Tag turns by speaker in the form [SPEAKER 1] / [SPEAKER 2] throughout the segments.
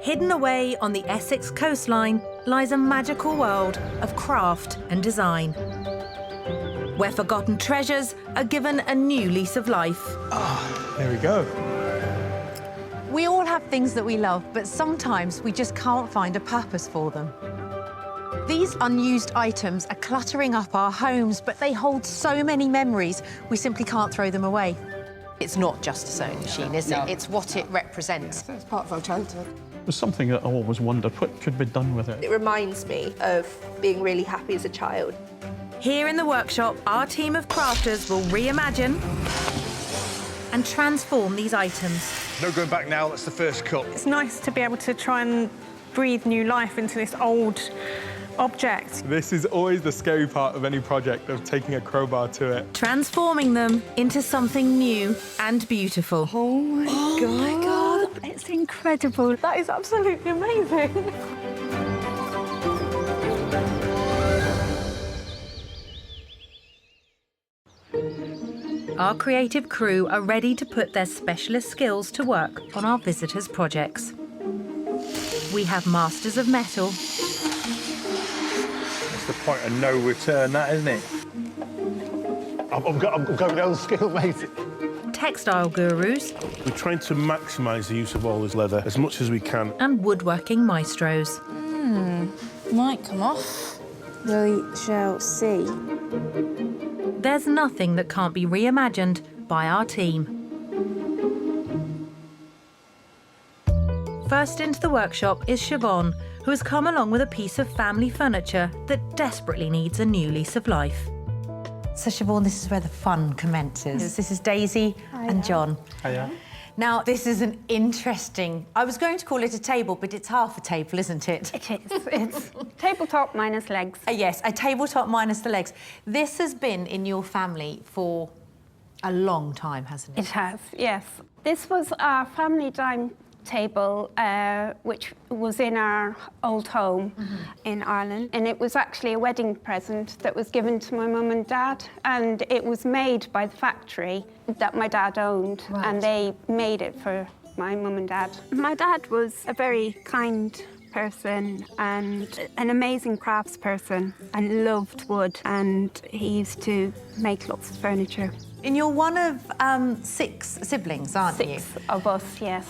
[SPEAKER 1] Hidden away on the Essex coastline lies a magical world of craft and design, where forgotten treasures are given a new lease of life.
[SPEAKER 2] Ah, there we go.
[SPEAKER 3] We all have things that we love, but sometimes we just can't find a purpose for them. These unused items are cluttering up our homes, but they hold so many memories, we simply can't throw them away. It's not just a sewing machine, is it? It's what it represents.
[SPEAKER 4] It's part of our childhood.
[SPEAKER 5] It was something that I always wondered what could be done with it.
[SPEAKER 6] It reminds me of being really happy as a child.
[SPEAKER 1] Here in the workshop, our team of crafters will reimagine and transform these items.
[SPEAKER 2] No going back now, that's the first cut.
[SPEAKER 7] It's nice to be able to try and breathe new life into this old object.
[SPEAKER 8] This is always the scary part of any project, of taking a crowbar to it.
[SPEAKER 1] Transforming them into something new and beautiful.
[SPEAKER 9] Oh my God, it's incredible.
[SPEAKER 7] That is absolutely amazing.
[SPEAKER 1] Our creative crew are ready to put their specialist skills to work on our visitors' projects. We have masters of metal.
[SPEAKER 2] It's the point of no return, that, isn't it?
[SPEAKER 10] I'm going down skill, mate.
[SPEAKER 1] Textile gurus.
[SPEAKER 10] We're trying to maximise the use of all this leather as much as we can.
[SPEAKER 1] And woodworking maestros.
[SPEAKER 9] Might come off. We shall see.
[SPEAKER 1] There's nothing that can't be reimagined by our team. First into the workshop is Siobhan, who has come along with a piece of family furniture that desperately needs a new lease of life.
[SPEAKER 3] So, Siobhan, this is where the fun commences. This is Daisy and John.
[SPEAKER 8] Hiya.
[SPEAKER 3] Now, this is an interesting... I was going to call it a table, but it's half a table, isn't it?
[SPEAKER 9] It is. It's tabletop minus legs.
[SPEAKER 3] Yes, a tabletop minus the legs. This has been in your family for a long time, hasn't it?
[SPEAKER 9] It has, yes. This was our family dining table, which was in our old home in Ireland. And it was actually a wedding present that was given to my mum and dad. And it was made by the factory that my dad owned.
[SPEAKER 3] Right.
[SPEAKER 9] And they made it for my mum and dad. My dad was a very kind person and an amazing craftsperson and loved wood. And he used to make lots of furniture.
[SPEAKER 3] And you're one of 6 siblings, aren't you?
[SPEAKER 9] 6 of us, yes.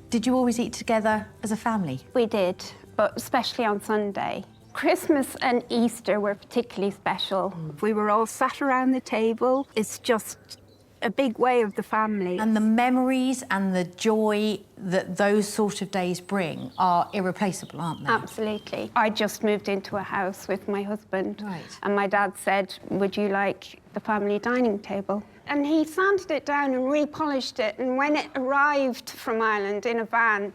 [SPEAKER 3] Did you always eat together as a family?
[SPEAKER 9] We did, but especially on Sunday. Christmas and Easter were particularly special. We were all sat around the table. It's just a big way of the family.
[SPEAKER 3] And the memories and the joy that those sort of days bring are irreplaceable, aren't they?
[SPEAKER 9] Absolutely. I just moved into a house with my husband.
[SPEAKER 3] Right.
[SPEAKER 9] And my dad said, would you like the family dining table? And he sanded it down and repolished it. And when it arrived from Ireland in a van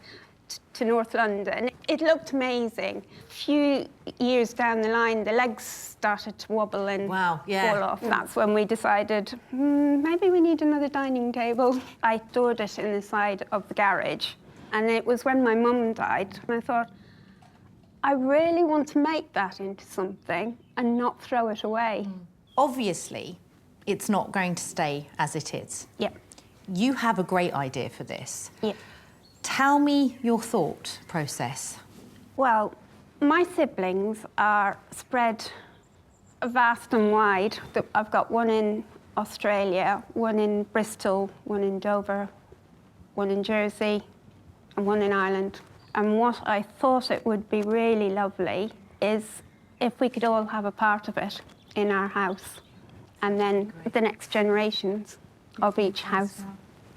[SPEAKER 9] to North London, it looked amazing. A few years down the line, the legs started to wobble and fall off. That's when we decided, maybe we need another dining table. I stored it in the side of the garage. And it was when my mum died, and I thought, I really want to make that into something and not throw it away.
[SPEAKER 3] Obviously, it's not going to stay as it is.
[SPEAKER 9] Yeah.
[SPEAKER 3] You have a great idea for this.
[SPEAKER 9] Yeah.
[SPEAKER 3] Tell me your thought process.
[SPEAKER 9] Well, my siblings are spread vast and wide. I've got one in Australia, one in Bristol, one in Dover, one in Jersey, and one in Ireland. And what I thought it would be really lovely is if we could all have a part of it in our house. And then the next generations of each house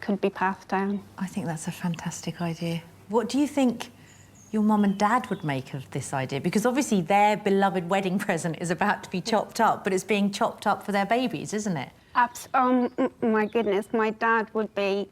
[SPEAKER 9] could be passed down.
[SPEAKER 3] I think that's a fantastic idea. What do you think your mum and dad would make of this idea? Because obviously their beloved wedding present is about to be chopped up, but it's being chopped up for their babies, isn't it?
[SPEAKER 9] My goodness, my dad would be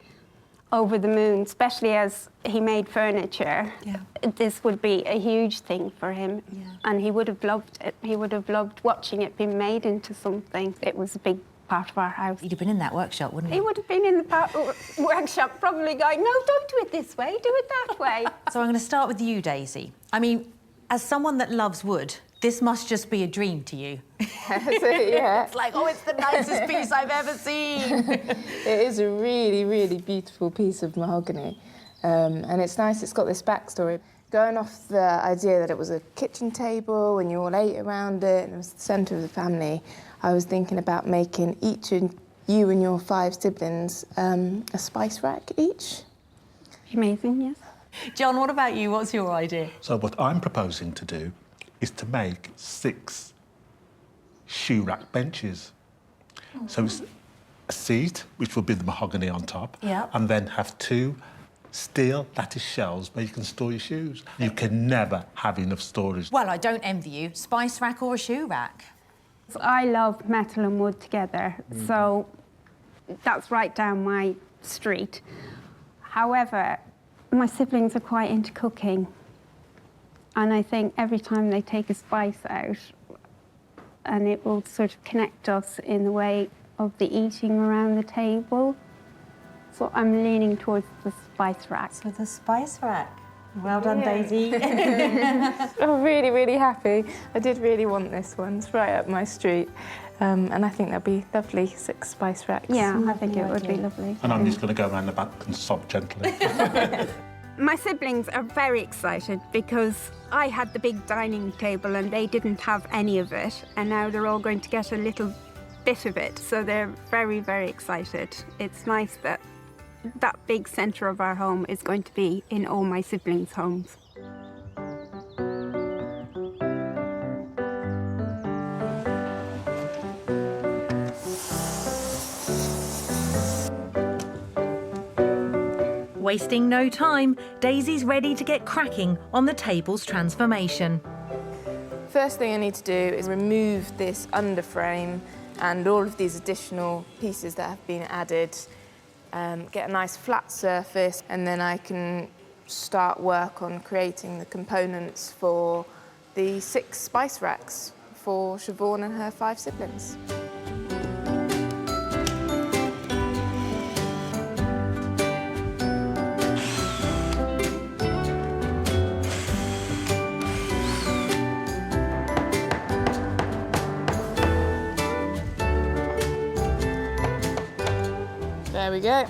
[SPEAKER 9] over the moon, especially as he made furniture.
[SPEAKER 3] Yeah.
[SPEAKER 9] This would be a huge thing for him.
[SPEAKER 3] Yeah.
[SPEAKER 9] And he would have loved it. He would have loved watching it being made into something. It was a big part of our house.
[SPEAKER 3] He'd have been in that workshop, wouldn't he?
[SPEAKER 9] He would have been in the workshop probably going, no, don't do it this way, do it that way.
[SPEAKER 3] So I'm going to start with you, Daisy. I mean, as someone that loves wood, this must just be a dream to you.
[SPEAKER 4] Yeah.
[SPEAKER 3] It's like, oh, it's the nicest piece I've ever seen.
[SPEAKER 4] It is a really, really beautiful piece of mahogany. And it's nice, it's got this backstory. Going off the idea that it was a kitchen table and you all ate around it and it was the centre of the family, I was thinking about making each of you and your 5 siblings a spice rack each.
[SPEAKER 9] Amazing, yes.
[SPEAKER 1] John, what about you? What's your idea?
[SPEAKER 10] So what I'm proposing to do is to make 6 shoe rack benches. So it's a seat, which will be the mahogany on top, and then have 2 steel lattice shelves where you can store your shoes. You can never have enough storage.
[SPEAKER 1] Well, I don't envy you. Spice rack or a shoe rack?
[SPEAKER 9] I love metal and wood together, so that's right down my street. However, my siblings are quite into cooking, and I think every time they take a spice out, and it will sort of connect us in the way of the eating around the table. So I'm leaning towards the spice rack.
[SPEAKER 1] So the spice rack. Well done, Daisy.
[SPEAKER 4] I'm really, really happy. I did really want this one. It's right up my street. And I think that'd be lovely, 6 spice racks.
[SPEAKER 9] Yeah, I think it would be lovely.
[SPEAKER 10] And I'm just going to go around the back and sob gently.
[SPEAKER 9] My siblings are very excited because I had the big dining table and they didn't have any of it, and now they're all going to get a little bit of it, so they're very, very excited. It's nice that that big centre of our home is going to be in all my siblings' homes.
[SPEAKER 1] Wasting no time, Daisy's ready to get cracking on the table's transformation.
[SPEAKER 4] First thing I need to do is remove this underframe and all of these additional pieces that have been added. Get a nice flat surface, and then I can start work on creating the components for the 6 spice racks for Siobhan and her 5 siblings. There we go.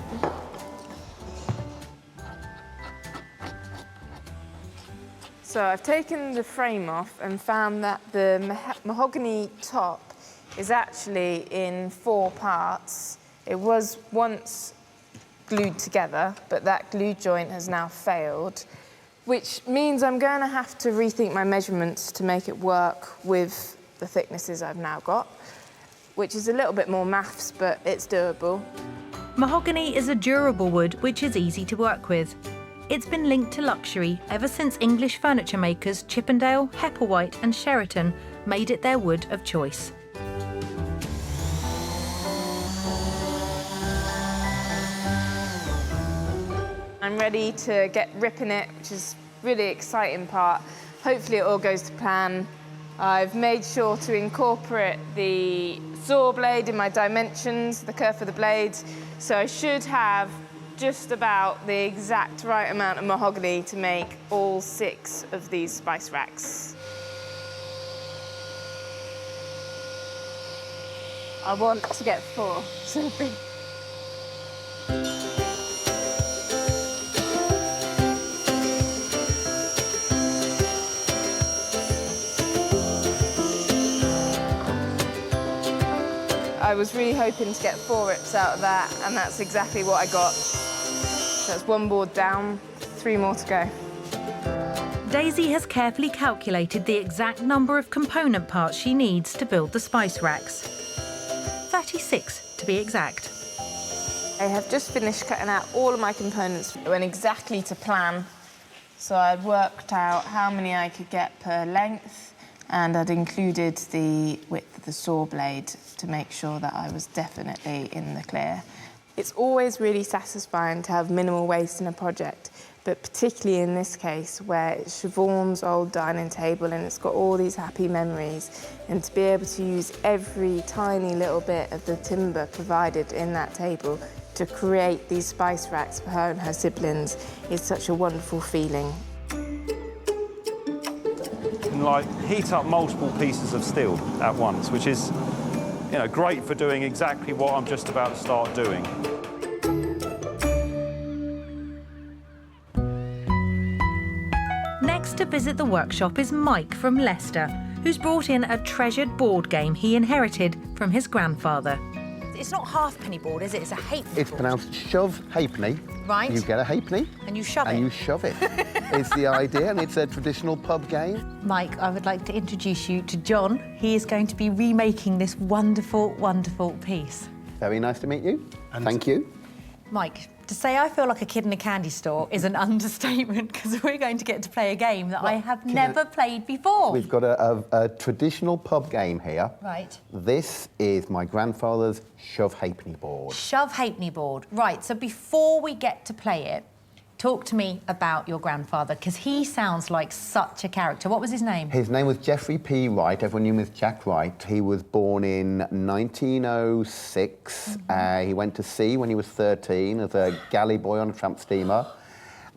[SPEAKER 4] So I've taken the frame off and found that the mahogany top is actually in 4 parts. It was once glued together, but that glue joint has now failed, which means I'm going to have to rethink my measurements to make it work with the thicknesses I've now got, which is a little bit more maths, but it's doable.
[SPEAKER 1] Mahogany is a durable wood which is easy to work with. It's been linked to luxury ever since English furniture makers Chippendale, Hepplewhite and Sheraton made it their wood of choice.
[SPEAKER 4] I'm ready to get ripping it, which is really exciting part. Hopefully it all goes to plan. I've made sure to incorporate the saw blade in my dimensions, the curve of the blades, so I should have just about the exact right amount of mahogany to make all 6 of these spice racks. I want to get 4, so I was really hoping to get 4 rips out of that, and that's exactly what I got. So that's 1 board down, 3 more to go.
[SPEAKER 1] Daisy has carefully calculated the exact number of component parts she needs to build the spice racks. 36 to be exact.
[SPEAKER 4] I have just finished cutting out all of my components. It went exactly to plan. So I'd worked out how many I could get per length, and I'd included the width of the saw blade to make sure that I was definitely in the clear. It's always really satisfying to have minimal waste in a project, but particularly in this case where it's Siobhan's old dining table and it's got all these happy memories, and to be able to use every tiny little bit of the timber provided in that table to create these spice racks for her and her siblings is such a wonderful feeling.
[SPEAKER 11] Like heat up multiple pieces of steel at once, which is, you know, great for doing exactly what I'm just about to start doing.
[SPEAKER 1] Next to visit the workshop is Mike from Leicester, who's brought in a treasured board game he inherited from his grandfather.
[SPEAKER 3] It's not halfpenny board, is it? It's a halfpenny
[SPEAKER 12] It's
[SPEAKER 3] board.
[SPEAKER 12] pronounced shove halfpenny.
[SPEAKER 3] Right.
[SPEAKER 12] You get a halfpenny.
[SPEAKER 3] And you shove
[SPEAKER 12] and
[SPEAKER 3] it.
[SPEAKER 12] you shove it. It's the idea, and it's a traditional pub game.
[SPEAKER 3] Mike, I would like to introduce you to John. He is going to be remaking this wonderful, wonderful piece.
[SPEAKER 12] Very nice to meet you. Thank you.
[SPEAKER 3] Mike, to say I feel like a kid in a candy store is an understatement, because we're going to get to play a game that I have never played before.
[SPEAKER 12] We've got a traditional pub game here.
[SPEAKER 3] Right.
[SPEAKER 12] This is my grandfather's shove halfpenny board.
[SPEAKER 3] Shove halfpenny board. Right, so before we get to play it, talk to me about your grandfather, because he sounds like such a character. What was his name?
[SPEAKER 12] His name was Geoffrey P. Wright. Everyone knew him as Jack Wright. He was born in 1906. He went to sea when he was 13 as a galley boy on a tramp steamer.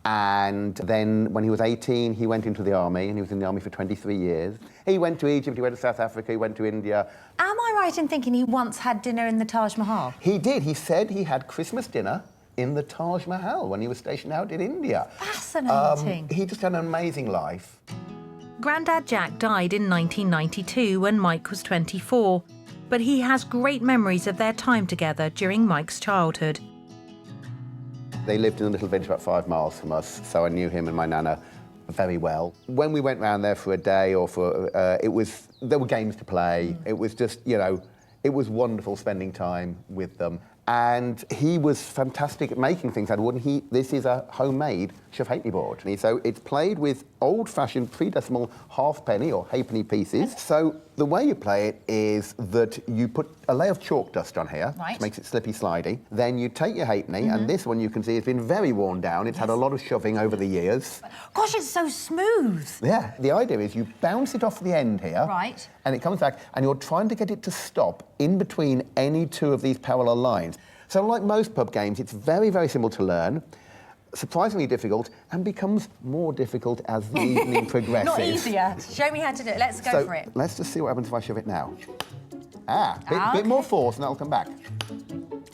[SPEAKER 12] And then when he was 18, he went into the army, and he was in the army for 23 years. He went to Egypt, he went to South Africa, he went to India.
[SPEAKER 3] Am I right in thinking he once had dinner in the Taj Mahal?
[SPEAKER 12] He did. He said he had Christmas dinner in the Taj Mahal when he was stationed out in India.
[SPEAKER 3] Fascinating.
[SPEAKER 12] He just had an amazing life.
[SPEAKER 1] Grandad Jack died in 1992 when Mike was 24, but he has great memories of their time together during Mike's childhood.
[SPEAKER 12] They lived in a little village about 5 miles from us, so I knew him and my nana very well. When we went round there for a day or for, there were games to play. It was just, you know, it was wonderful spending time with them. And he was fantastic at making things out of wood. This is a homemade shove halfpenny board. So it's played with old-fashioned pre-decimal halfpenny or halfpenny pieces. So the way you play it is that you put a layer of chalk dust on here, which makes it slippy slidey. Then you take your halfpenny, and this one you can see has been very worn down. It's had a lot of shoving over the years.
[SPEAKER 3] Gosh, it's so smooth.
[SPEAKER 12] Yeah, the idea is you bounce it off the end here.
[SPEAKER 3] Right.
[SPEAKER 12] And it comes back, and you're trying to get it to stop in between any two of these parallel lines. So like most pub games, it's very, very simple to learn, surprisingly difficult, and becomes more difficult as the evening progresses.
[SPEAKER 3] Not easier. Show me how to do it. Let's go for it.
[SPEAKER 12] Let's just see what happens if I shove it now. Bit more force, and that'll come back.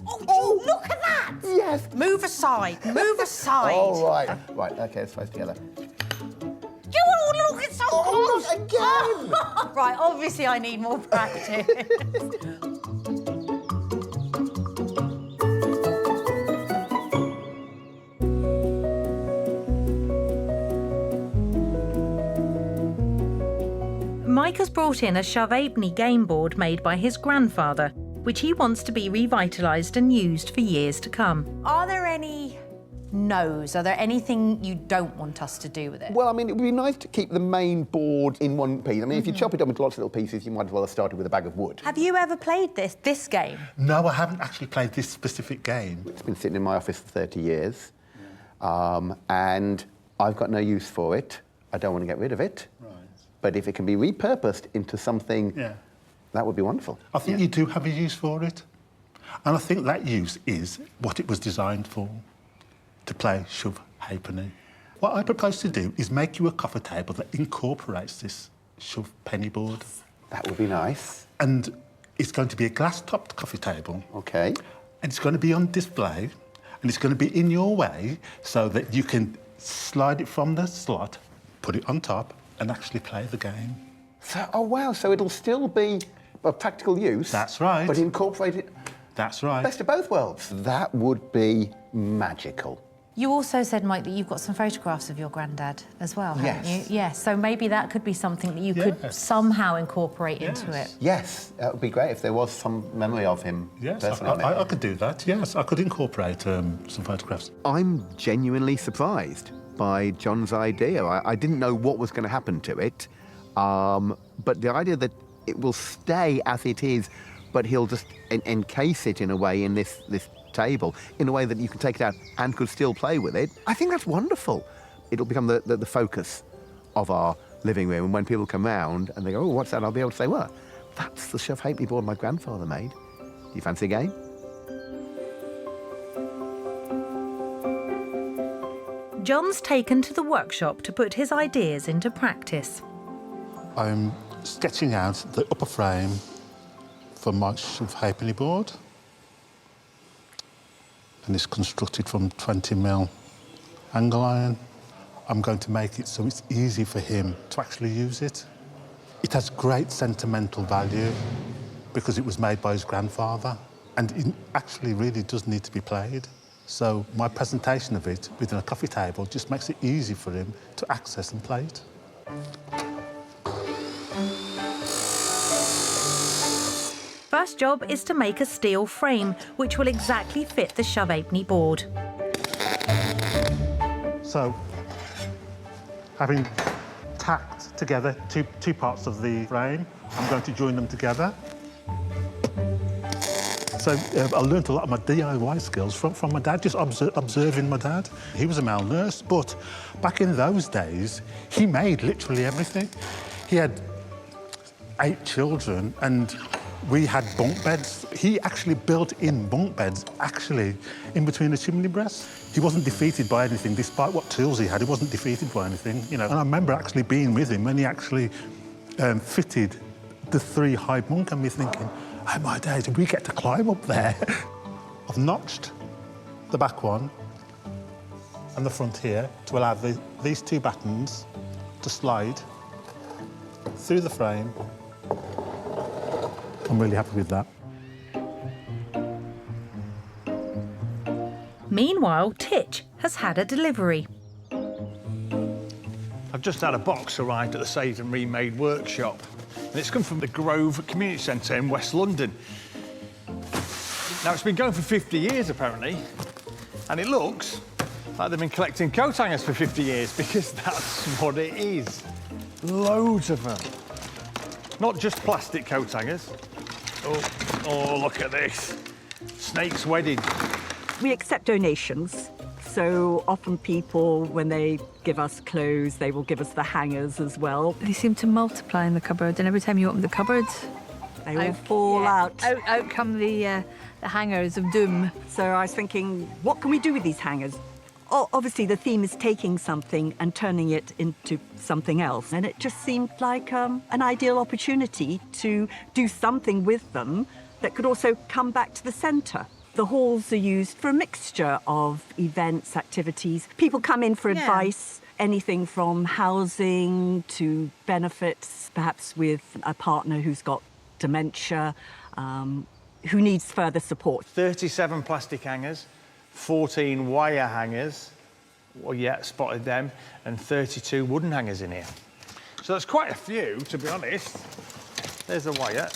[SPEAKER 3] Oh, look at that!
[SPEAKER 12] Yes.
[SPEAKER 3] Move aside. Move aside.
[SPEAKER 12] All right. Right, OK, let's try this together.
[SPEAKER 3] Oh, look, it's so close!
[SPEAKER 12] Again!
[SPEAKER 3] Right, obviously I need more practice.
[SPEAKER 1] Mike has brought in a shove halfpenny game board made by his grandfather, which he wants to be revitalised and used for years to come.
[SPEAKER 3] Are there any no's? Are there anything you don't want us to do with it?
[SPEAKER 12] Well, I mean, it would be nice to keep the main board in one piece. I mean, if you chop it up into lots of little pieces, you might as well have started with a bag of wood.
[SPEAKER 3] Have you ever played this game?
[SPEAKER 10] No, I haven't actually played this specific game.
[SPEAKER 12] It's been sitting in my office for 30 years, and I've got no use for it. I don't want to get rid of it. Right. But if it can be repurposed into something, that would be wonderful.
[SPEAKER 10] I think you do have a use for it. And I think that use is what it was designed for, to play shove halfpenny. What I propose to do is make you a coffee table that incorporates this shove penny board.
[SPEAKER 12] That would be nice.
[SPEAKER 10] And it's going to be a glass-topped coffee table.
[SPEAKER 12] OK.
[SPEAKER 10] And it's going to be on display, and it's going to be in your way so that you can slide it from the slot, put it on top, and actually play the game.
[SPEAKER 12] So, oh, wow, so it'll still be a practical use.
[SPEAKER 10] That's right.
[SPEAKER 12] But incorporate it.
[SPEAKER 10] That's right.
[SPEAKER 12] Best of both worlds. That would be magical.
[SPEAKER 3] You also said, Mike, that you've got some photographs of your granddad as well, haven't you?
[SPEAKER 12] Yes.
[SPEAKER 3] Yes, so maybe that could be something that you could somehow incorporate into it.
[SPEAKER 12] Yes, that would be great if there was some memory of him.
[SPEAKER 10] Yes,
[SPEAKER 12] personally.
[SPEAKER 10] I could do that, yes. I could incorporate some photographs.
[SPEAKER 12] I'm genuinely surprised by John's idea. I didn't know what was going to happen to it, but the idea that it will stay as it is, but he'll just encase it in a way in this table, in a way that you can take it out and could still play with it, I think that's wonderful. It'll become the focus of our living room, and when people come round and they go, oh, what's that? I'll be able to say, well, that's the shove halfpenny board my grandfather made. Do you fancy a game?
[SPEAKER 1] John's taken to the workshop to put his ideas into practice.
[SPEAKER 10] I'm sketching out the upper frame for my shove halfpenny board. And it's constructed from 20mm angle iron. I'm going to make it so it's easy for him to actually use it. It has great sentimental value because it was made by his grandfather, and it actually really does need to be played. So my presentation of it within a coffee table just makes it easy for him to access and play it.
[SPEAKER 1] First job is to make a steel frame, which will exactly fit the shove-apney board.
[SPEAKER 10] So, having tacked together two parts of the frame, I'm going to join them together. So I learned a lot of my DIY skills from my dad, just observing my dad. He was a male nurse, but back in those days, he made literally everything. He had 8 children, and we had bunk beds. He actually built in bunk beds, actually, in between the chimney breasts. He wasn't defeated by anything, despite what tools he had. He wasn't defeated by anything, you know. And I remember actually being with him when he actually fitted the 3 high bunk, and me thinking, oh my days, we get to climb up there. I've notched the back one and the front here to allow these 2 battens to slide through the frame. I'm really happy with that.
[SPEAKER 1] Meanwhile, Titch has had a delivery.
[SPEAKER 2] I've just had a box arrived at the Saved and Remade workshop, and it's come from the Grove Community Centre in West London. Now, it's been going for 50 years, apparently, and it looks like they've been collecting coat hangers for 50 years, because that's what it is. Loads of them. Not just plastic coat hangers. Oh, look at this. Snake's wedding.
[SPEAKER 13] We accept donations. So often people, when they give us clothes, they will give us the hangers as well.
[SPEAKER 14] They seem to multiply in the cupboard, and every time you open the cupboard,
[SPEAKER 13] they all fall out.
[SPEAKER 14] Out come the hangers of doom.
[SPEAKER 13] So I was thinking, what can we do with these hangers? Obviously, the theme is taking something and turning it into something else. And it just seemed like an ideal opportunity to do something with them that could also come back to the centre. The halls are used for a mixture of events, activities. People come in for advice, anything from housing to benefits, perhaps with a partner who's got dementia, who needs further support.
[SPEAKER 2] 37 plastic hangers, 14 wire hangers, well, yeah, spotted them, and 32 wooden hangers in here. So that's quite a few, to be honest. There's a wire.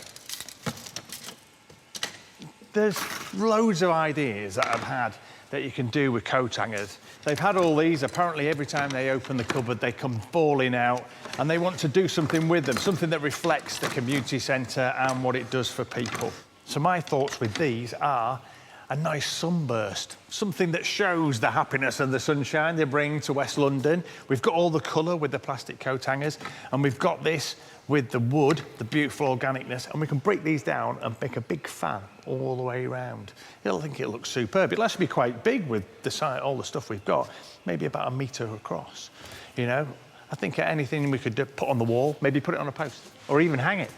[SPEAKER 2] There's loads of ideas that I've had that you can do with coat hangers. They've had all these. Apparently, every time they open the cupboard, they come falling out, and they want to do something with them, something that reflects the community centre and what it does for people. So my thoughts with these are a nice sunburst, something that shows the happiness and the sunshine they bring to West London. We've got all the colour with the plastic coat hangers, and we've got this with the wood, the beautiful organicness, and we can break these down and make a big fan all the way around. I think it looks superb. It'll actually be quite big with all the stuff we've got, maybe about 1 metre across, you know. I think anything we could put on the wall, maybe put it on a post, or even hang it.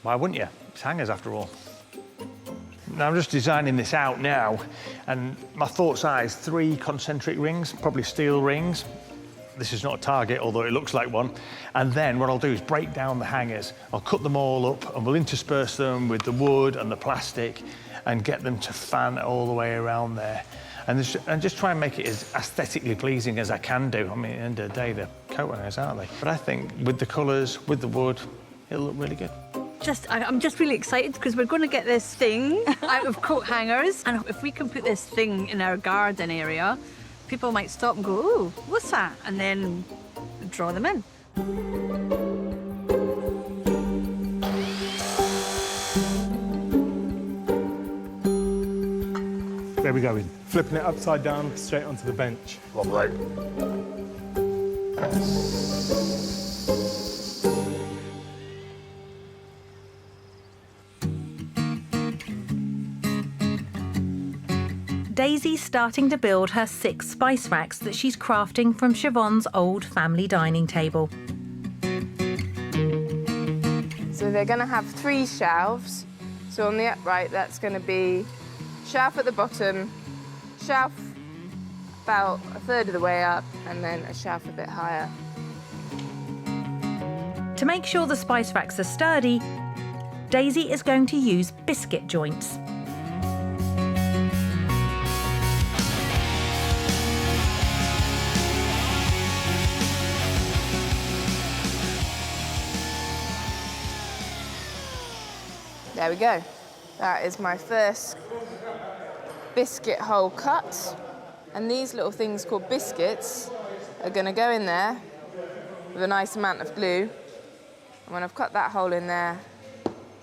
[SPEAKER 2] Why wouldn't you? It's hangers after all. Now, I'm just designing this out now, and my thoughts are 3 concentric rings, probably steel rings. This is not a target, although it looks like one. And then what I'll do is break down the hangers. I'll cut them all up, and we'll intersperse them with the wood and the plastic and get them to fan all the way around there. And just try and make it as aesthetically pleasing as I can do. I mean, at the end of the day, they're coat hangers, aren't they? But I think with the colours, with the wood, it'll look really good.
[SPEAKER 14] I'm just really excited because we're going to get this thing out of coat hangers, and if we can put this thing in our garden area, people might stop and go, "Oh, what's that?" and then draw them in.
[SPEAKER 10] Where are we going?
[SPEAKER 8] Flipping it upside down, straight onto the bench.
[SPEAKER 2] Lovely.
[SPEAKER 1] Daisy's starting to build her 6 spice racks that she's crafting from Siobhan's old family dining table.
[SPEAKER 4] So they're going to have 3 shelves. So on the upright, that's going to be shelf at the bottom, shelf about a third of the way up, and then a shelf a bit higher.
[SPEAKER 1] To make sure the spice racks are sturdy, Daisy is going to use biscuit joints.
[SPEAKER 4] There we go. That is my first biscuit hole cut. And these little things called biscuits are going to go in there with a nice amount of glue. And when I've cut that hole in there,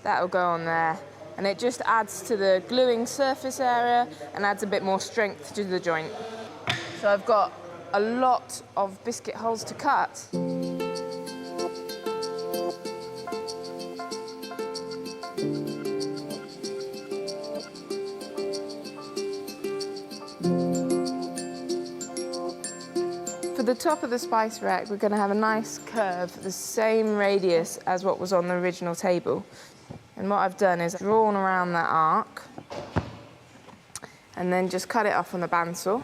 [SPEAKER 4] that'll go on there. And it just adds to the gluing surface area and adds a bit more strength to the joint. So I've got a lot of biscuit holes to cut. For the top of the spice rack, we're going to have a nice curve, the same radius as what was on the original table. And what I've done is drawn around that arc and then just cut it off on the bandsaw.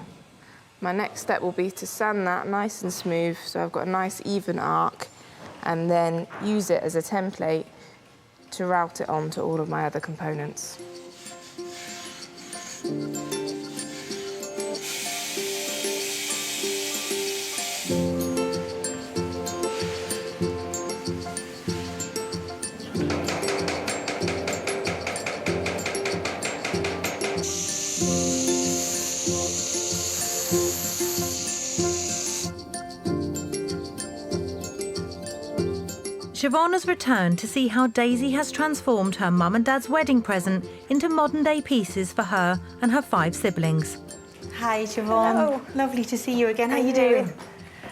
[SPEAKER 4] My next step will be to sand that nice and smooth, so I've got a nice even arc, and then use it as a template to route it onto all of my other components.
[SPEAKER 1] Siobhan has returned to see how Daisy has transformed her mum and dad's wedding present into modern-day pieces for her and her 5 siblings.
[SPEAKER 3] Hi, Siobhan.
[SPEAKER 9] Hello.
[SPEAKER 3] Lovely to see you again. How are you doing?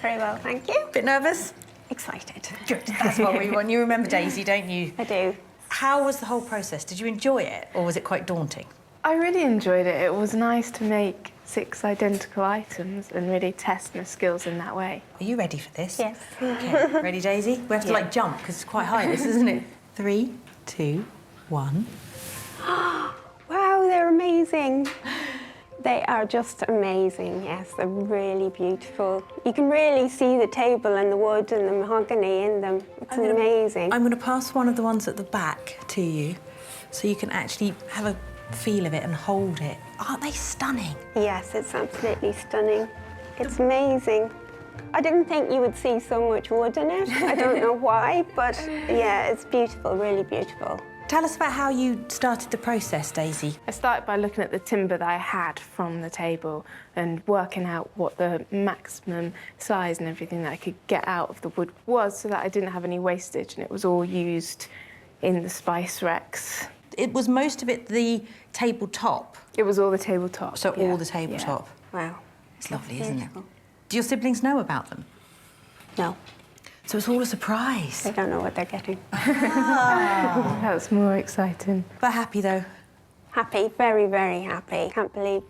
[SPEAKER 9] Very well, thank you.
[SPEAKER 3] Bit nervous?
[SPEAKER 9] Excited.
[SPEAKER 3] Good. That's what we want. You remember Daisy, don't you?
[SPEAKER 9] I do.
[SPEAKER 3] How was the whole process? Did you enjoy it, or was it quite daunting?
[SPEAKER 4] I really enjoyed it. It was nice to make 6 identical items and really test my skills in that way.
[SPEAKER 3] Are you ready for this?
[SPEAKER 9] Yes.
[SPEAKER 3] Okay. Ready, Daisy? We have to like jump because it's quite high, this, isn't it? 3, 2, 1.
[SPEAKER 9] Wow, they're amazing. They are just amazing, yes. They're really beautiful. You can really see the table and the wood and the mahogany in them. It's amazing.
[SPEAKER 3] I'm going to pass one of the ones at the back to you so you can actually have a feel of it and hold it. Aren't they stunning?
[SPEAKER 9] Yes, it's absolutely stunning. It's amazing. I didn't think you would see so much wood in it. I don't know why, but yeah, it's beautiful, really beautiful.
[SPEAKER 3] Tell us about how you started the process, Daisy.
[SPEAKER 4] I started by looking at the timber that I had from the table and working out what the maximum size and everything that I could get out of the wood was so that I didn't have any wastage and it was all used in the spice racks.
[SPEAKER 3] It was most of it the tabletop?
[SPEAKER 4] It was all the tabletop.
[SPEAKER 3] So all the tabletop?
[SPEAKER 9] Yeah. Wow.
[SPEAKER 3] It's lovely, isn't it? Do your siblings know about them?
[SPEAKER 9] No.
[SPEAKER 3] So it's all a surprise?
[SPEAKER 9] They don't know what they're getting.
[SPEAKER 4] That's more exciting.
[SPEAKER 3] But happy, though?
[SPEAKER 9] Happy, very, very happy. Can't believe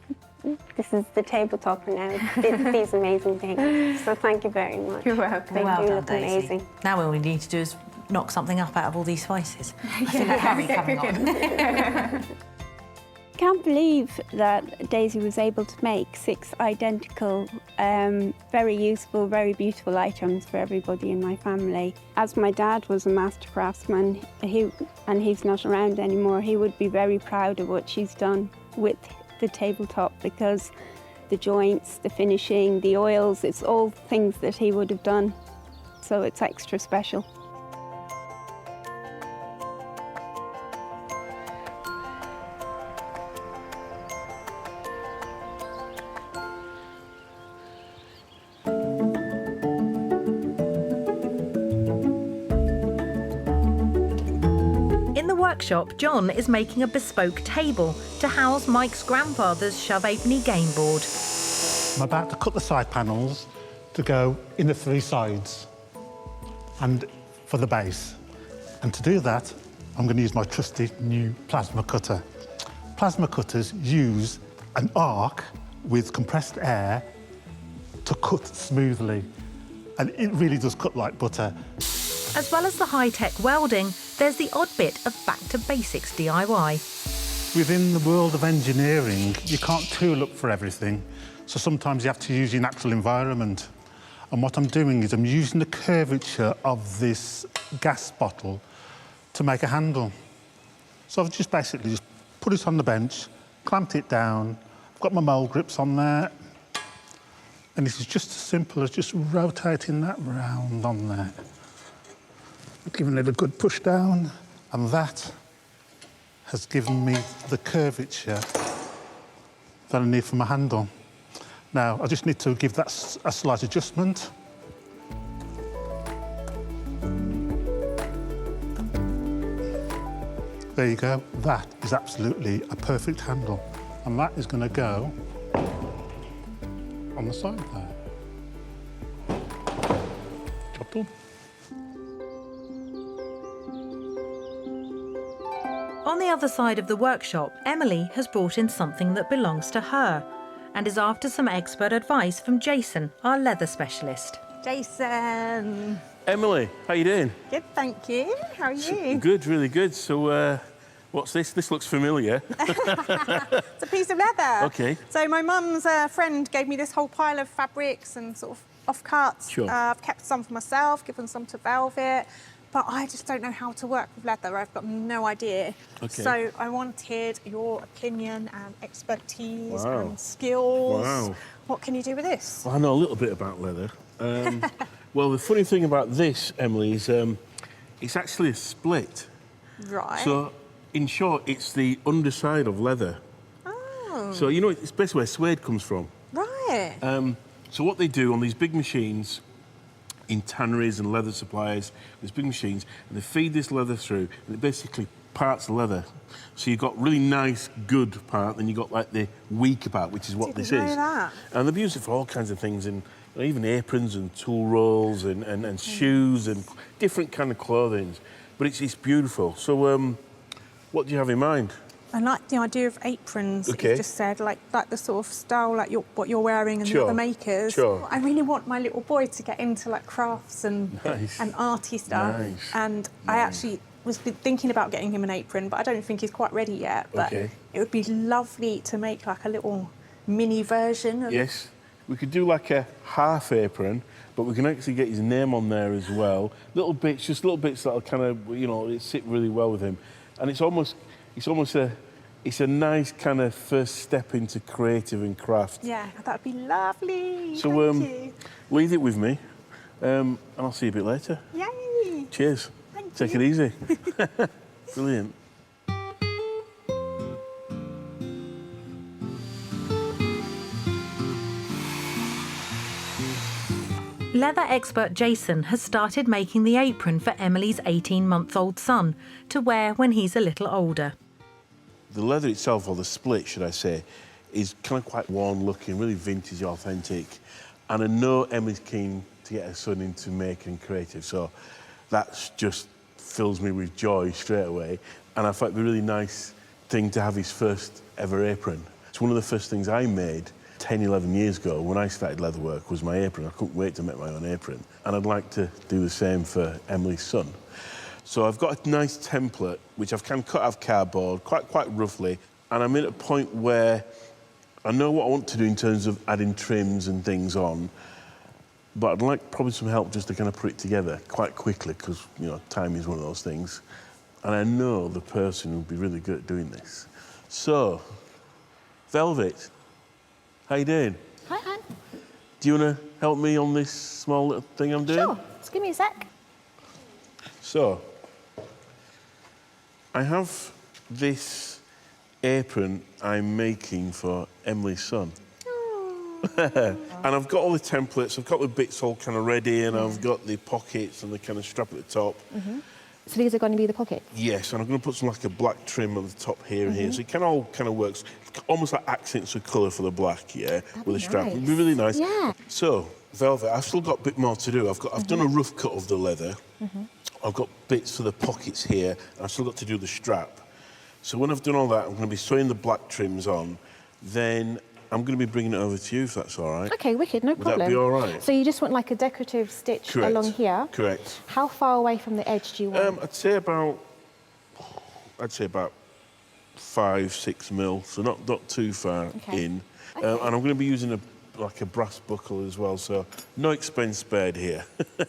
[SPEAKER 9] this is the tabletop and now it's these amazing things. So thank you very much.
[SPEAKER 4] You're welcome.
[SPEAKER 9] They
[SPEAKER 3] Well
[SPEAKER 9] do
[SPEAKER 3] done,
[SPEAKER 9] look
[SPEAKER 3] Daisy.
[SPEAKER 9] amazing.
[SPEAKER 3] Now all we need to do is knock something up out of all these spices. I feel a curry coming on.
[SPEAKER 9] Can't believe that Daisy was able to make 6 identical, very useful, very beautiful items for everybody in my family. As my dad was a master craftsman, and he's not around anymore, he would be very proud of what she's done with the tabletop because the joints, the finishing, the oils, it's all things that he would have done. So it's extra special.
[SPEAKER 1] In the workshop, John is making a bespoke table to house Mike's grandfather's shove-halfpenny game board.
[SPEAKER 10] I'm about to cut the side panels to go in the 3 sides and for the base. And to do that, I'm going to use my trusty new plasma cutter. Plasma cutters use an arc with compressed air to cut smoothly. And it really does cut like butter.
[SPEAKER 1] As well as the high-tech welding, there's the odd bit of back-to-basics DIY.
[SPEAKER 10] Within the world of engineering, you can't tool up for everything. So sometimes you have to use your natural environment. And what I'm doing is I'm using the curvature of this gas bottle to make a handle. So I've just basically just put it on the bench, clamped it down, I've got my mould grips on there, and this is just as simple as just rotating that round on there. Giving it a good push down, and that has given me the curvature that I need for my handle. Now, I just need to give that a slight adjustment. There you go. That is absolutely a perfect handle. And that is going to go on the side there. Job done.
[SPEAKER 1] On the other side of the workshop, Emily has brought in something that belongs to her and is after some expert advice from Jason, our leather specialist.
[SPEAKER 7] Jason.
[SPEAKER 15] Emily, how you doing?
[SPEAKER 7] Good, thank you. How are you?
[SPEAKER 15] Good, really good. So, what's this? This looks familiar.
[SPEAKER 7] It's a piece of leather.
[SPEAKER 15] Okay.
[SPEAKER 7] So my mum's friend gave me this whole pile of fabrics and sort of off-cuts.
[SPEAKER 15] Sure.
[SPEAKER 7] I've kept some for myself, given some to Velvet, but I just don't know how to work with leather. I've got no idea.
[SPEAKER 15] Okay.
[SPEAKER 7] So I wanted your opinion and expertise
[SPEAKER 15] Wow.
[SPEAKER 7] and skills.
[SPEAKER 15] Wow.
[SPEAKER 7] What can you do with this?
[SPEAKER 15] Well, I know a little bit about leather. Well, the funny thing about this, Emily, is it's actually a split.
[SPEAKER 7] Right.
[SPEAKER 15] So, in short, it's the underside of leather.
[SPEAKER 7] Oh.
[SPEAKER 15] So, you know, it's basically where suede comes from.
[SPEAKER 7] Right.
[SPEAKER 15] So what they do on these big machines, in tanneries and leather suppliers, these big machines, and they feed this leather through, and it basically parts the leather. So you've got really nice, good part, then you've got like the weaker part, which is what this
[SPEAKER 7] Didn't know
[SPEAKER 15] is.
[SPEAKER 7] that.
[SPEAKER 15] And they've used it for all kinds of things, and even aprons and tool rolls and shoes and different kind of clothing. But it's beautiful. So what do you have in mind?
[SPEAKER 7] I like the idea of aprons that
[SPEAKER 15] Okay.
[SPEAKER 7] you just said, like the sort of style, like what you're wearing and the
[SPEAKER 15] Sure.
[SPEAKER 7] other makers.
[SPEAKER 15] Sure.
[SPEAKER 7] I really want my little boy to get into like crafts and
[SPEAKER 15] Nice.
[SPEAKER 7] and arty stuff.
[SPEAKER 15] Nice.
[SPEAKER 7] And I actually was thinking about getting him an apron, but I don't think he's quite ready yet. But
[SPEAKER 15] Okay.
[SPEAKER 7] it would be lovely to make like a little mini version of
[SPEAKER 15] Yes. We could do like a half apron, but we can actually get his name on there as well. Little bits, just little bits that'll kind of, you know, it sit really well with him. And it's almost a nice kind of first step into creative and craft.
[SPEAKER 7] Yeah, that'd be lovely.
[SPEAKER 15] So
[SPEAKER 7] Thank you.
[SPEAKER 15] leave it with me, and I'll see you a bit later.
[SPEAKER 7] Yay!
[SPEAKER 15] Cheers.
[SPEAKER 7] Thank
[SPEAKER 15] Take
[SPEAKER 7] you.
[SPEAKER 15] it easy. Brilliant.
[SPEAKER 1] Leather expert Jason has started making the apron for Emily's 18-month-old son to wear when he's a little older.
[SPEAKER 15] The leather itself, or the split, should I say, is kind of quite worn-looking, really vintage, authentic. And I know Emily's keen to get her son into making and creative, so that just fills me with joy straight away. And I thought it'd be a really nice thing to have his first ever apron. It's one of the first things I made 10, 11 years ago when I started leatherwork was my apron. I couldn't wait to make my own apron. And I'd like to do the same for Emily's son. So I've got a nice template, which I've kind of cut out of cardboard, quite roughly, and I'm at a point where I know what I want to do in terms of adding trims and things on, but I'd like probably some help just to kind of put it together quite quickly, because, you know, time is one of those things. And I know the person who'd be really good at doing this. So, Velvet, how you doing?
[SPEAKER 16] Hi, Anne.
[SPEAKER 15] Do you want to help me on this small little thing I'm doing?
[SPEAKER 16] Sure, just give me a sec.
[SPEAKER 15] So, I have this apron I'm making for Emily's son. And I've got all the templates, I've got the bits all kind of ready, and I've got the pockets and the kind of strap at the top.
[SPEAKER 16] So these are going to be the pockets?
[SPEAKER 15] Yes, and I'm going to put some like a black trim on the top here and here, so it kind of all kind of works, almost like accents of colour for the black, yeah, with a strap. It'd be really nice.
[SPEAKER 16] Yeah.
[SPEAKER 15] So, Velvet, I've still got a bit more to do. I've done a rough cut of the leather. I've got bits for the pockets here, and I've still got to do the strap. So when I've done all that, I'm going to be sewing the black trims on. Then I'm going to be bringing it over to you, if that's all right.
[SPEAKER 16] OK, wicked, no problem.
[SPEAKER 15] Would that be all right?
[SPEAKER 16] So you just want like a decorative stitch
[SPEAKER 15] Correct.
[SPEAKER 16] along here?
[SPEAKER 15] Correct.
[SPEAKER 16] How far away from the edge do you want?
[SPEAKER 15] I'd say about 5-6 mil, so not too far in. And I'm going to be using like a brass buckle as well, so no expense spared here.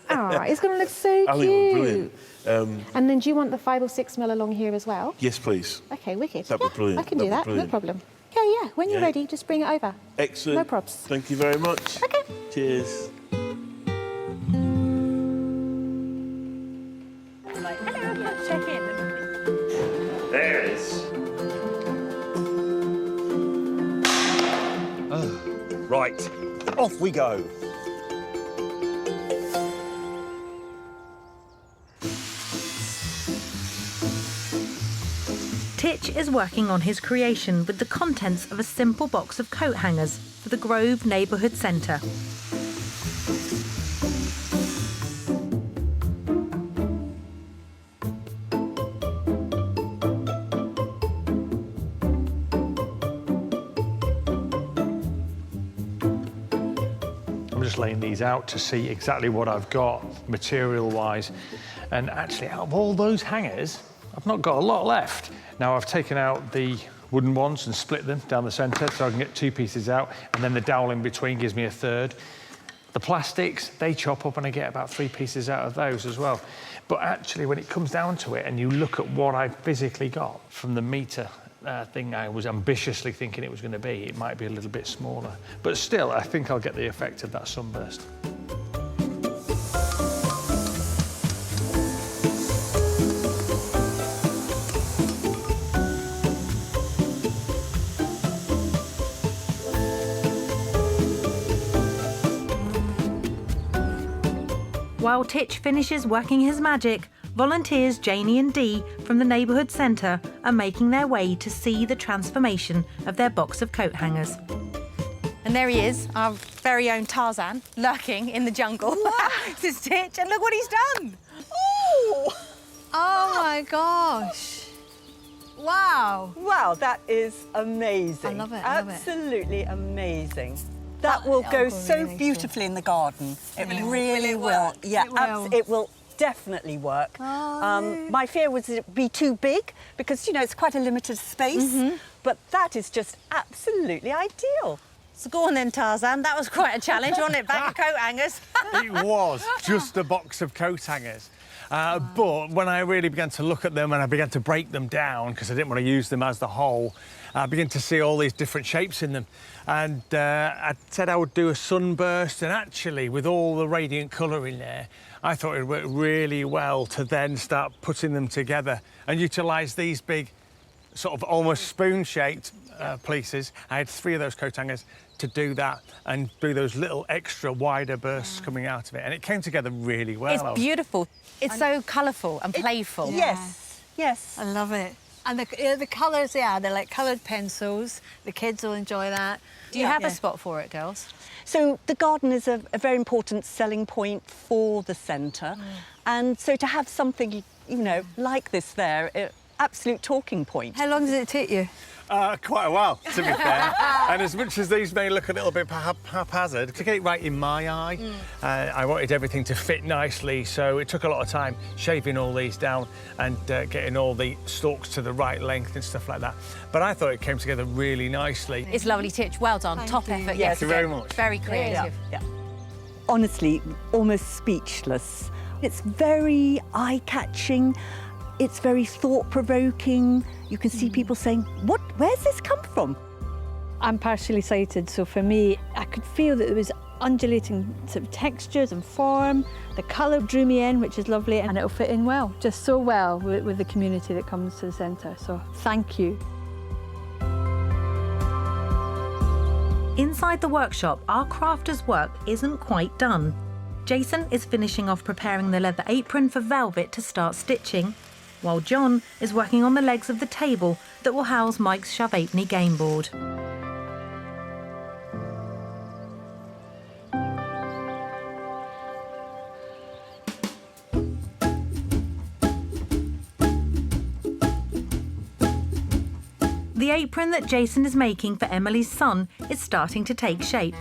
[SPEAKER 16] Oh, it's going to look so cute.
[SPEAKER 15] I think it was brilliant.
[SPEAKER 16] And then do you want the 5 or 6 mil along here as well?
[SPEAKER 15] Yes, please.
[SPEAKER 16] Okay, wicked.
[SPEAKER 15] That'd be brilliant.
[SPEAKER 16] I can do that, no problem. Yeah, when you're ready, just bring it over.
[SPEAKER 15] Excellent.
[SPEAKER 16] No probs.
[SPEAKER 15] Thank you very much.
[SPEAKER 16] Okay.
[SPEAKER 15] Cheers.
[SPEAKER 14] Like, hello, let's check in.
[SPEAKER 11] There it is. Right, off we go.
[SPEAKER 1] Titch is working on his creation with the contents of a simple box of coat hangers for the Grove Neighbourhood Centre.
[SPEAKER 2] I'm just laying these out to see exactly what I've got material-wise. And actually, out of all those hangers, I've not got a lot left. Now, I've taken out the wooden ones and split them down the centre so I can get 2 pieces out, and then the dowel in between gives me a third. The plastics, they chop up and I get about 3 pieces out of those as well. But actually, when it comes down to it and you look at what I physically got from the metre thing I was ambitiously thinking it was going to be, it might be a little bit smaller. But still, I think I'll get the effect of that Sunburst.
[SPEAKER 1] While Titch finishes working his magic, volunteers Janie and Dee from the neighbourhood centre are making their way to see the transformation of their box of coat hangers.
[SPEAKER 3] And there he is, our very own Tarzan, lurking in the jungle. This is Titch, and look what he's done!
[SPEAKER 14] Oh! Oh my gosh. Wow.
[SPEAKER 13] Wow, that is amazing.
[SPEAKER 14] I love it,
[SPEAKER 13] Absolutely amazing. That will go so beautifully in the garden. It really will. Yeah, it will definitely work. My fear was that it'd be too big because, you know, it's quite a limited space. But that is just absolutely ideal.
[SPEAKER 3] So go on then, Tarzan. That was quite a challenge, wasn't it? Bag of coat hangers.
[SPEAKER 2] It was just a box of coat hangers. But when I really began to look at them and I began to break them down, because I didn't want to use them as the whole, I began to see all these different shapes in them. And I said I would do a sunburst, and actually, with all the radiant colour in there, I thought it would work really well to then start putting them together and utilise these big, sort of almost spoon-shaped pieces. I had 3 of those coat hangers to do that and do those little extra wider bursts coming out of it. And it came together really well.
[SPEAKER 3] It's beautiful. It's so colourful and playful.
[SPEAKER 13] Yes, yes.
[SPEAKER 14] I love it. And the colours, they're like coloured pencils. The kids will enjoy that.
[SPEAKER 3] Do you have a spot for it, girls?
[SPEAKER 13] So the garden is a very important selling point for the centre. And so to have something, you know, like this there, absolute talking point.
[SPEAKER 14] How long does it take you?
[SPEAKER 2] Quite a while, to be fair. And as much as these may look a little bit haphazard, to get it right in my eye, I wanted everything to fit nicely, so it took a lot of time shaving all these down and getting all the stalks to the right length and stuff like that. But I thought it came together really nicely.
[SPEAKER 3] It's lovely, Titch. Well done. Top effort.
[SPEAKER 2] Yes, thank you very much.
[SPEAKER 3] Very creative.
[SPEAKER 13] Yeah. Honestly, almost speechless. It's very eye-catching. It's very thought-provoking. You can see people saying, where's this come from?
[SPEAKER 17] I'm partially sighted, so for me, I could feel that there was undulating sort of textures and form. The colour drew me in, which is lovely, and it'll fit in well, just so well with the community that comes to the centre. So thank you.
[SPEAKER 1] Inside the workshop, our crafter's work isn't quite done. Jason is finishing off preparing the leather apron for Velvet to start stitching, while John is working on the legs of the table that will house Mike's Shavapney game board. The apron that Jason is making for Emily's son is starting to take shape.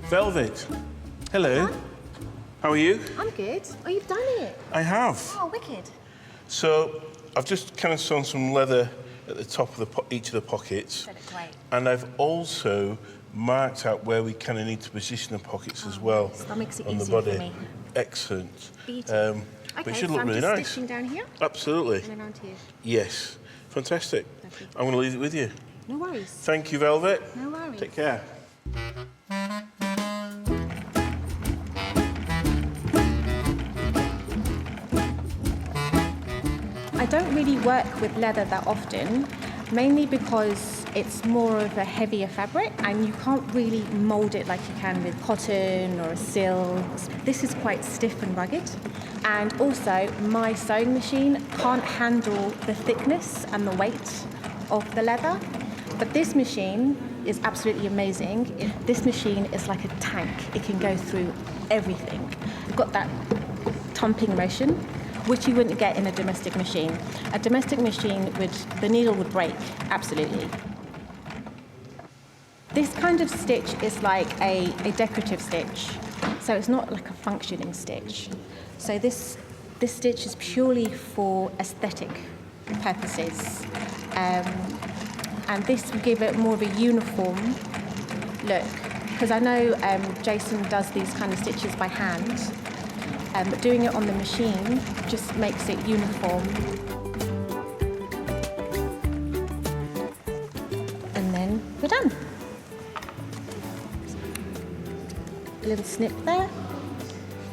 [SPEAKER 15] Velvet, hello. How are you?
[SPEAKER 16] I'm good. Oh, you've done it.
[SPEAKER 15] I have.
[SPEAKER 16] Oh, wicked.
[SPEAKER 15] So I've just kind of sewn some leather at the top of each of the pockets.
[SPEAKER 3] Great.
[SPEAKER 15] And I've also marked out where we kind of need to position the pockets as well.
[SPEAKER 3] So that makes it
[SPEAKER 15] on the
[SPEAKER 3] easier
[SPEAKER 15] body.
[SPEAKER 3] for me.
[SPEAKER 15] Excellent.
[SPEAKER 3] Beautiful.
[SPEAKER 15] But it should look really nice.
[SPEAKER 3] Stitching down here.
[SPEAKER 15] Absolutely.
[SPEAKER 3] And then onto you.
[SPEAKER 15] Yes. Fantastic. I'm going to leave it with you.
[SPEAKER 3] No worries.
[SPEAKER 15] Thank you, Velvet.
[SPEAKER 3] No worries.
[SPEAKER 15] Take care.
[SPEAKER 16] I don't really work with leather that often, mainly because it's more of a heavier fabric and you can't really mould it like you can with cotton or a silk. This is quite stiff and rugged. And also, my sewing machine can't handle the thickness and the weight of the leather. But this machine is absolutely amazing. This machine is like a tank. It can go through everything. It's got that thumping motion, which you wouldn't get in a domestic machine. A domestic machine, the needle would break, absolutely. This kind of stitch is like a decorative stitch, so it's not like a functioning stitch. So this stitch is purely for aesthetic purposes. And this will give it more of a uniform look. Because I know Jason does these kind of stitches by hand, but doing it on the machine just makes it uniform. And then we're done. A little snip there,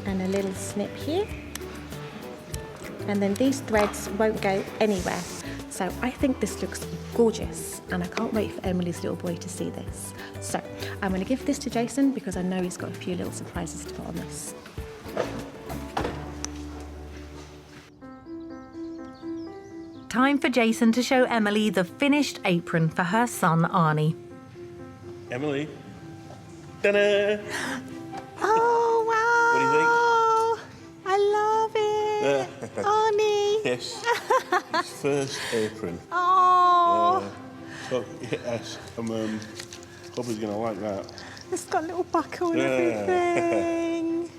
[SPEAKER 16] and a little snip here. And then these threads won't go anywhere. So I think this looks gorgeous, and I can't wait for Emily's little boy to see this. So I'm going to give this to Jason because I know he's got a few little surprises to put on this.
[SPEAKER 1] Time for Jason to show Emily the finished apron for her son Arnie.
[SPEAKER 15] Emily. Ta-da!
[SPEAKER 7] Oh, wow.
[SPEAKER 15] What do you think?
[SPEAKER 7] I love it. Arnie.
[SPEAKER 15] Yes. His first apron.
[SPEAKER 7] Oh.
[SPEAKER 15] So, yes, I'm hope he's going to like that.
[SPEAKER 7] It's got a little buckle and everything.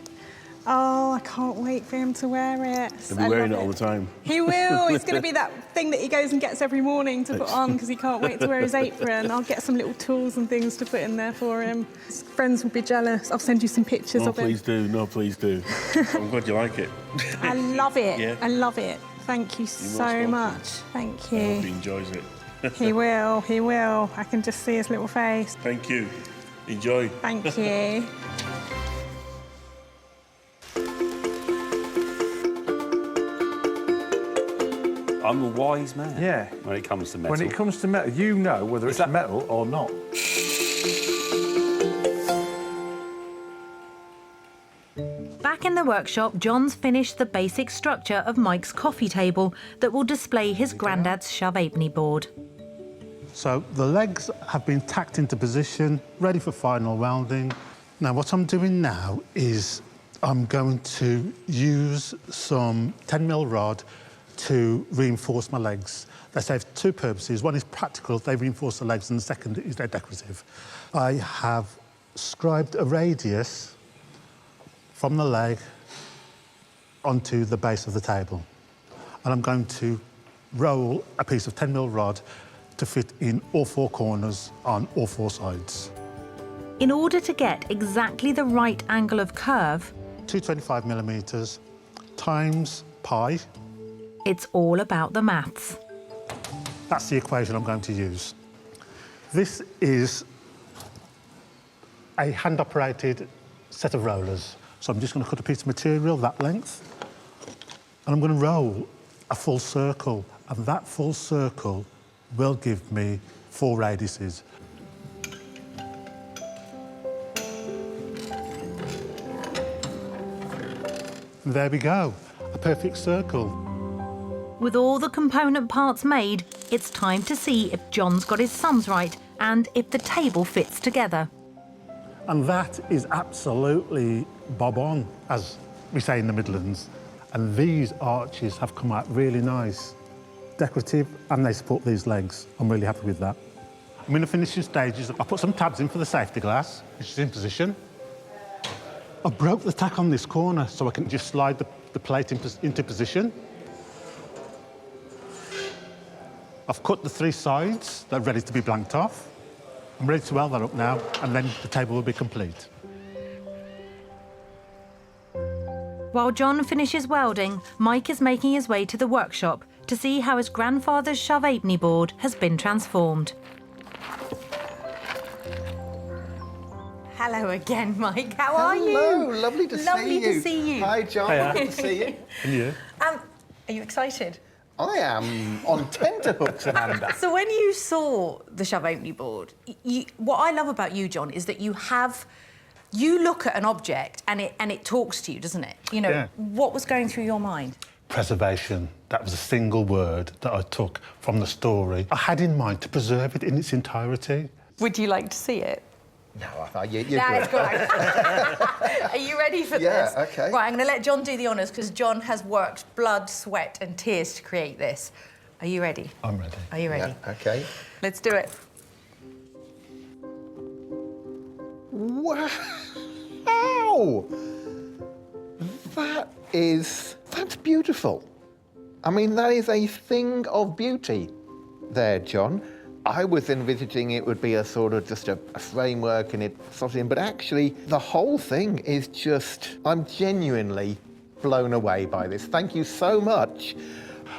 [SPEAKER 7] Oh, I can't wait for him to wear it.
[SPEAKER 15] He'll be wearing it all the time.
[SPEAKER 7] He will. It's going to be that thing that he goes and gets every morning to put on because he can't wait to wear his apron. I'll get some little tools and things to put in there for him. His friends will be jealous. I'll send you some pictures of him.
[SPEAKER 15] Please do. No, please do. I'm glad you like it.
[SPEAKER 7] I love it.
[SPEAKER 15] Yeah.
[SPEAKER 7] I love it. Thank you so much. Thank you.
[SPEAKER 15] I hope he enjoys it.
[SPEAKER 7] He will. He will. I can just see his little face.
[SPEAKER 15] Thank you. Enjoy.
[SPEAKER 7] Thank you.
[SPEAKER 11] I'm a wise man.
[SPEAKER 2] Yeah.
[SPEAKER 11] When it comes to metal.
[SPEAKER 2] When it comes to metal, you know whether it's metal or not.
[SPEAKER 1] Back in the workshop, John's finished the basic structure of Mike's coffee table that will display his granddad's shove-apney board.
[SPEAKER 18] So the legs have been tacked into position, ready for final welding. Now what I'm doing now is I'm going to use some 10mm rod to reinforce my legs. They serve two purposes. One is practical, they reinforce the legs, and the second is they're decorative. I have scribed a radius from the leg onto the base of the table. And I'm going to roll a piece of 10mm rod to fit in all four corners on all four sides.
[SPEAKER 1] In order to get exactly the right angle of curve,
[SPEAKER 18] 225mm times pi.
[SPEAKER 1] It's all about the maths.
[SPEAKER 18] That's the equation I'm going to use. This is a hand-operated set of rollers. So I'm just going to cut a piece of material that length, and I'm going to roll a full circle, and that full circle will give me 4 radiuses. And there we go, a perfect circle.
[SPEAKER 1] With all the component parts made, it's time to see if John's got his sums right and if the table fits together.
[SPEAKER 18] And that is absolutely bob on, as we say in the Midlands. And these arches have come out really nice, decorative, and they support these legs. I'm really happy with that. I'm in the finishing stages. I put some tabs in for the safety glass, which is in position. I broke the tack on this corner so I can just slide the plate into position. I've cut the 3 sides. They're ready to be blanked off. I'm ready to weld that up now, and then the table will be complete.
[SPEAKER 1] While John finishes welding, Mike is making his way to the workshop to see how his grandfather's shove halfpenny board has been transformed.
[SPEAKER 3] Hello again, Mike. How are you?
[SPEAKER 12] Hello, lovely to see you.
[SPEAKER 3] Lovely to see you.
[SPEAKER 12] Hi, John. Lovely to see you.
[SPEAKER 18] And you?
[SPEAKER 3] Are you excited?
[SPEAKER 12] I am on tenterhooks, Amanda.
[SPEAKER 3] So when you saw the shove halfpenny board, what I love about you, John, is that you look at an object and it talks to you, doesn't it? You know,
[SPEAKER 18] Yeah.
[SPEAKER 3] What was going through your mind?
[SPEAKER 18] Preservation. That was a single word that I took from the story. I had in mind to preserve it in its entirety.
[SPEAKER 3] Would you like to see it?
[SPEAKER 12] No, I thought you're
[SPEAKER 3] It's
[SPEAKER 12] good.
[SPEAKER 3] good. Are you ready for this?
[SPEAKER 12] Yeah, OK.
[SPEAKER 3] Right, I'm going to let John do the honours because John has worked blood, sweat and tears to create this. Are you ready?
[SPEAKER 18] I'm ready.
[SPEAKER 3] Are you ready?
[SPEAKER 12] Yeah, OK.
[SPEAKER 3] Let's do it.
[SPEAKER 12] Wow! That's beautiful. I mean, that is a thing of beauty there, John. I was envisaging it would be a sort of just a framework and it sort in, but actually the whole thing is just, I'm genuinely blown away by this. Thank you so much.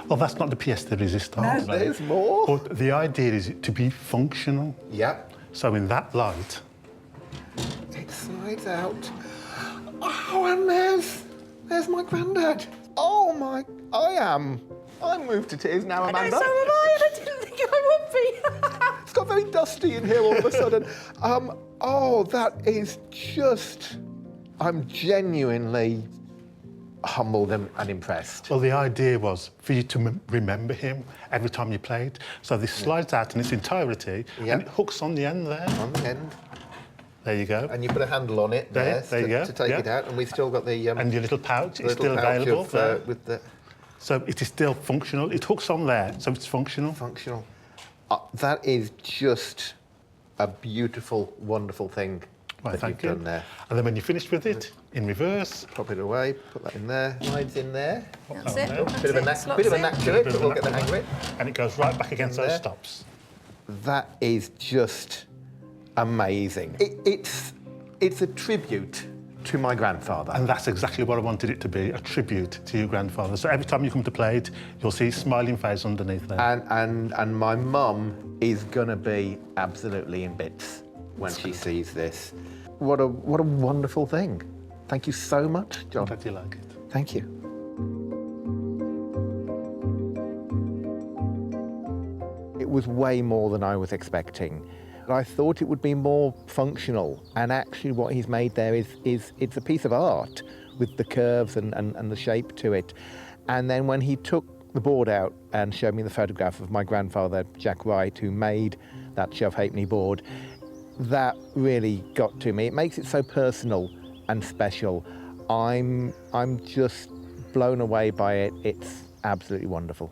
[SPEAKER 18] Well, that's not the pièce de résistance.
[SPEAKER 12] No, there's more.
[SPEAKER 18] But the idea is to be functional.
[SPEAKER 12] Yep.
[SPEAKER 18] So in that light...
[SPEAKER 12] It slides out. Oh, and there's my granddad. Oh, my... I'm moved to tears now, Amanda.
[SPEAKER 3] I know, so am I. I didn't think I would be.
[SPEAKER 12] It's got very dusty in here all of a sudden. Oh, that is just... I'm genuinely humbled and impressed.
[SPEAKER 18] Well, the idea was for you to remember him every time you played. So this slides out in its entirety, and it hooks on the end there.
[SPEAKER 12] On the end.
[SPEAKER 18] There you go.
[SPEAKER 12] And you put a handle on it there
[SPEAKER 18] you go.
[SPEAKER 12] to take it out, and we've still got the...
[SPEAKER 18] and your little pouch is still
[SPEAKER 12] pouch
[SPEAKER 18] available.
[SPEAKER 12] with the...
[SPEAKER 18] So it is still functional. It hooks on there, so it's functional.
[SPEAKER 12] Functional. That is just a beautiful, wonderful thing that
[SPEAKER 18] Thank
[SPEAKER 12] you've done there.
[SPEAKER 18] And then when you're finished with it, in reverse...
[SPEAKER 12] Pop it away, put that in there. Slides in there.
[SPEAKER 3] That's it.
[SPEAKER 12] Bit of a knack to it, but we'll get the hang of it.
[SPEAKER 18] And it goes right back against those stops.
[SPEAKER 12] That is just amazing. It's a tribute to my grandfather.
[SPEAKER 18] And that's exactly what I wanted it to be, a tribute to your grandfather. So every time you come to play it, you'll see his smiling face underneath there.
[SPEAKER 12] And my mum is gonna be absolutely in bits when she sees this. What a wonderful thing. Thank you so much, John.
[SPEAKER 18] I'm glad you like it.
[SPEAKER 12] Thank you. It was way more than I was expecting. I thought it would be more functional, and actually what he's made there is it's a piece of art with the curves and the shape to it. And then when he took the board out and showed me the photograph of my grandfather, Jack Wright, who made that shove halfpenny board, that really got to me. It makes it so personal and special. I'm just blown away by it. It's absolutely wonderful.